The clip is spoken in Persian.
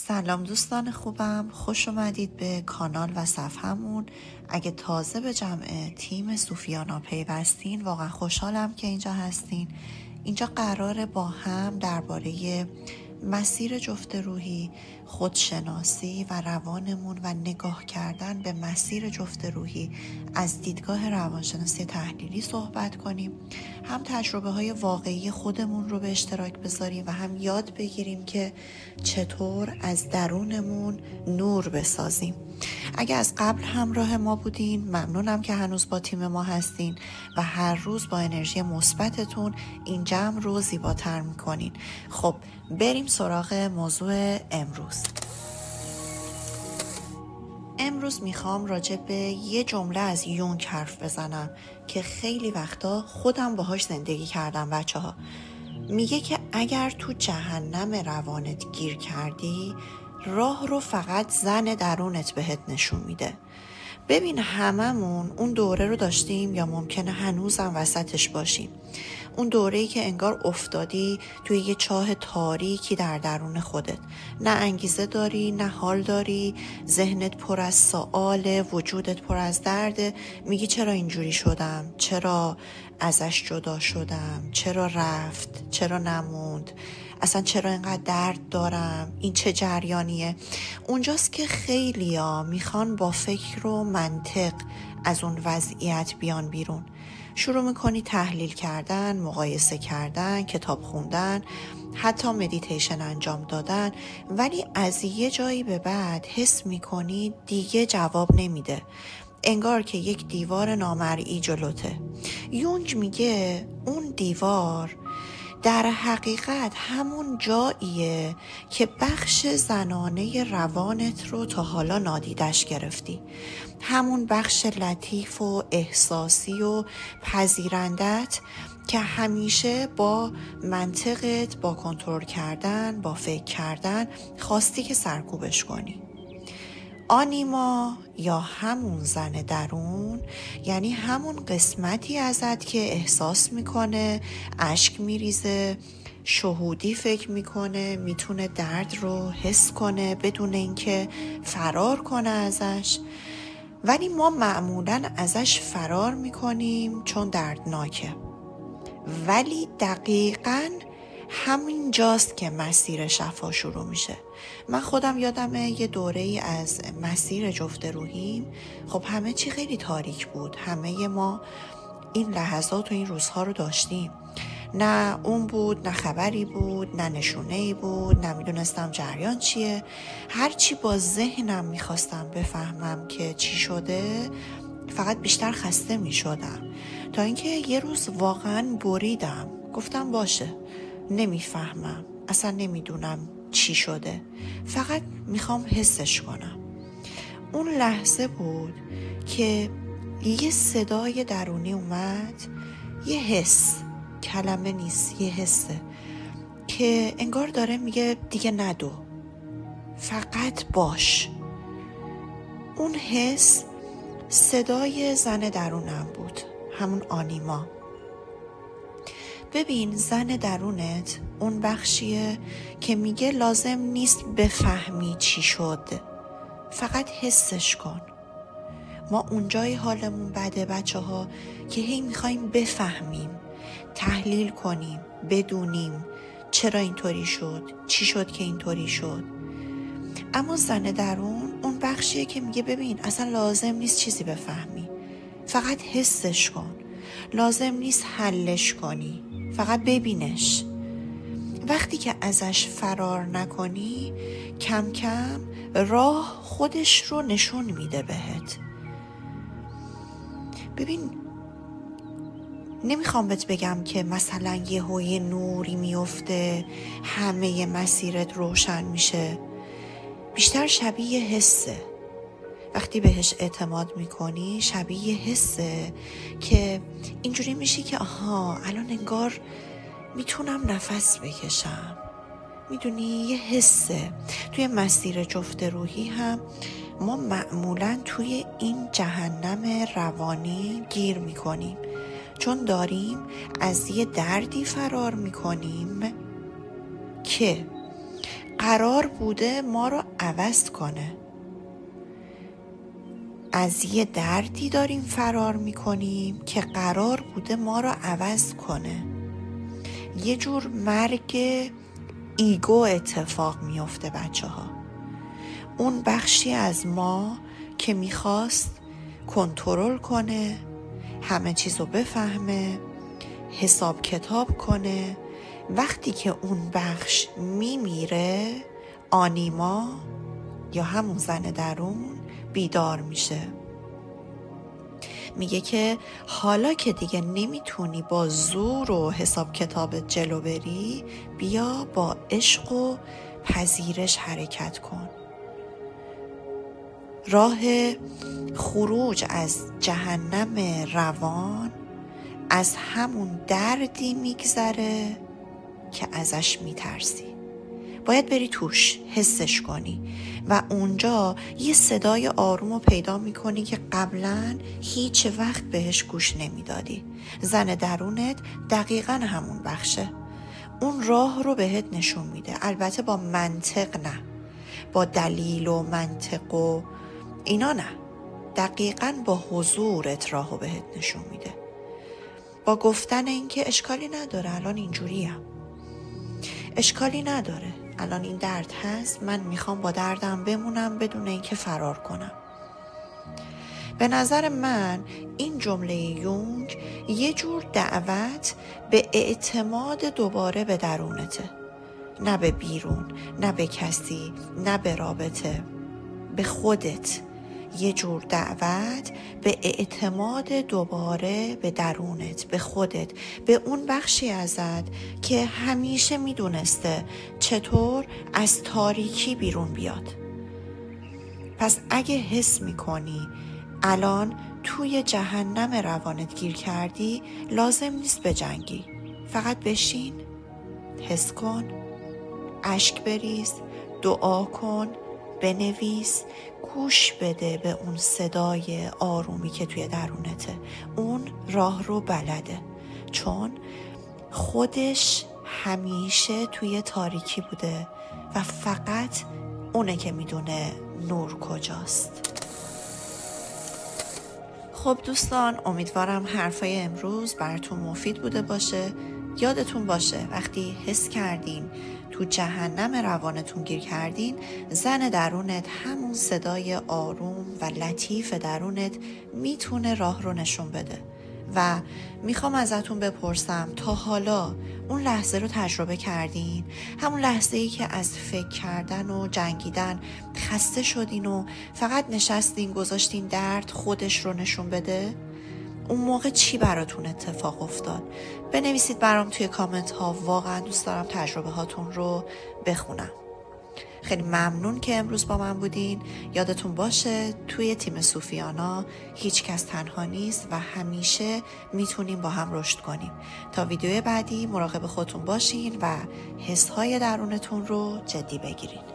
سلام دوستان خوبم، خوش اومدید به کانال و صفحمون. اگه تازه به جمع تیم صوفیانا پیوستین واقعا خوشحالم که اینجا هستین. اینجا قراره با هم درباره مسیر جفت روحی، خودشناسی و روانمون و نگاه کردن به مسیر جفت روحی از دیدگاه روانشناسی تحلیلی صحبت کنیم. هم تجربه های واقعی خودمون رو به اشتراک بذاریم و هم یاد بگیریم که چطور از درونمون نور بسازیم. اگه از قبل همراه ما بودین ممنونم که هنوز با تیم ما هستین و هر روز با انرژی مثبتتون این جمع رو زیباتر میکنین. خب بریم سراغ موضوع امروز میخوام راجع به یه جمله از یونگ حرف بزنم که خیلی وقتا خودم باهاش زندگی کردم بچه‌ها. میگه که اگر تو جهنم روانت گیر کردی راه رو فقط زن درونت بهت نشون میده. ببین هممون اون دوره رو داشتیم یا ممکنه هنوزم وسطش باشیم. اون دوره‌ای که انگار افتادی توی یه چاه تاریکی در درون خودت. نه انگیزه داری، نه حال داری، ذهنت پر از سؤال، وجودت پر از درده. میگی چرا اینجوری شدم؟ چرا ازش جدا شدم؟ چرا رفت؟ چرا نموند؟ اصلا چرا اینقدر درد دارم؟ این چه جریانیه؟ اونجاست که خیلیا میخوان با فکر و منطق از اون وضعیت بیان بیرون. شروع میکنی تحلیل کردن، مقایسه کردن، کتاب خوندن، حتی مدیتیشن انجام دادن، ولی از یه جایی به بعد حس میکنی دیگه جواب نمیده. انگار که یک دیوار نامرئی جلوته. یونگ میگه اون دیوار در حقیقت همون جاییه که بخش زنانه روانت رو تا حالا نادیدش گرفتی. همون بخش لطیف و احساسی و پذیرندت که همیشه با منطقت، با کنترل کردن، با فکر کردن خواستی که سرکوبش کنی. آنیما یا همون زن درون یعنی همون قسمتی ازت که احساس میکنه، اشک میریزه، شهودی فکر میکنه، میتونه درد رو حس کنه بدون اینکه فرار کنه ازش. ولی ما معمولاً ازش فرار میکنیم چون دردناکه. ولی دقیقاً همین جاست که مسیر شفا شروع میشه. من خودم یادمه یه دوره‌ای از مسیر جفت روحیم. خب همه چی خیلی تاریک بود. همه ما این لحظات و این روزها رو داشتیم. نه اون بود، نه خبری بود، نه نشونه‌ای بود، نه میدونستم جریان چیه. هرچی با ذهنم میخواستم بفهمم که چی شده فقط بیشتر خسته میشدم، تا اینکه یه روز واقعا بریدم. گفتم باشه، نمیفهمم، اصلا نمیدونم چی شده، فقط میخوام حسش کنم. اون لحظه بود که یه صدای درونی اومد، یه حس، کلمه نیست، یه حسه که انگار داره میگه دیگه ندو، فقط باش. اون حس صدای زن درونم بود، همون آنیما. ببین زن درونت اون بخشیه که میگه لازم نیست بفهمی چی شد، فقط حسش کن. ما اونجای حالمون بده بچه‌ها که هی میخوایم بفهمیم، تحلیل کنیم، بدونیم چرا اینطوری شد، چی شد که اینطوری شد. اما زن درون اون بخشیه که میگه ببین اصلا لازم نیست چیزی بفهمی، فقط حسش کن. لازم نیست حلش کنی، فقط ببینش. وقتی که ازش فرار نکنی کم کم راه خودش رو نشون میده بهت. ببین نمیخوام بهت بگم که مثلا یه نوری میفته همه مسیرت روشن میشه. بیشتر شبیه حسه. وقتی بهش اعتماد میکنی شبیه حسه که اینجوری میشی که آها الان انگار میتونم نفس بکشم. میدونی یه حسه. توی مسیر جفت روحی هم ما معمولاً توی این جهنم روانی گیر میکنیم، چون داریم از یه دردی فرار میکنیم که قرار بوده ما رو عوض کنه. از یه دردی داریم فرار میکنیم که قرار بوده ما رو عوض کنه. یه جور مرگ ایگو اتفاق میفته بچه ها. اون بخشی از ما که میخواست کنترل کنه، همه چیزو بفهمه، حساب کتاب کنه، وقتی که اون بخش میمیره، آنیما یا همون زن درون بیدار میشه. میگه که حالا که دیگه نمیتونی با زور و حساب کتاب جلو بری، بیا با عشق و پذیرش حرکت کن. راه خروج از جهنم روان از همون دردی میگذره که ازش میترسی. باید بری توش، حسش کنی و اونجا یه صدای آروم رو پیدا میکنی که قبلا هیچ وقت بهش گوش نمیدادی. زن درونت دقیقا همون بخشه. اون راه رو بهت نشون میده، البته با منطق نه، با دلیل و منطق و اینا نه، دقیقا با حضورت راه رو بهت نشون میده، با گفتن این که اشکالی نداره الان اینجوریم، اشکالی نداره الان این درد هست، من میخوام با دردم بمونم بدون اینکه فرار کنم. به نظر من این جمله یونگ یه جور دعوت به اعتماد دوباره به درونته، نه به بیرون، نه به کسی، نه به رابطه، به خودت. یه جور دعوت به اعتماد دوباره به درونت، به خودت، به اون بخشی ازت که همیشه میدونسته چطور از تاریکی بیرون بیاد. پس اگه حس میکنی الان توی جهنم روانت گیر کردی، لازم نیست بجنگی، فقط بشین، حس کن، اشک بریز، دعا کن، بنویس، گوش بده به اون صدای آرومی که توی درونته. اون راه رو بلده، چون خودش همیشه توی تاریکی بوده و فقط اونه که میدونه نور کجاست. خب دوستان، امیدوارم حرفای امروز براتون مفید بوده باشه. یادتون باشه وقتی حس کردین تو جهنم روانتون گیر کردین، زن درونت، همون صدای آروم و لطیف درونت میتونه راه رو نشون بده. و میخوام ازتون بپرسم تا حالا اون لحظه رو تجربه کردین؟ همون لحظه‌ای که از فکر کردن و جنگیدن خسته شدین و فقط نشستین گذاشتین درد خودش رو نشون بده؟ اون موقع چی براتون اتفاق افتاد؟ بنویسید برام توی کامنت ها، واقعا دوست دارم تجربه هاتون رو بخونم. خیلی ممنون که امروز با من بودین. یادتون باشه توی تیم صوفیانا هیچ کس تنها نیست و همیشه میتونیم با هم رشد کنیم. تا ویدیو بعدی مراقب خودتون باشین و حسهای درونتون رو جدی بگیرین.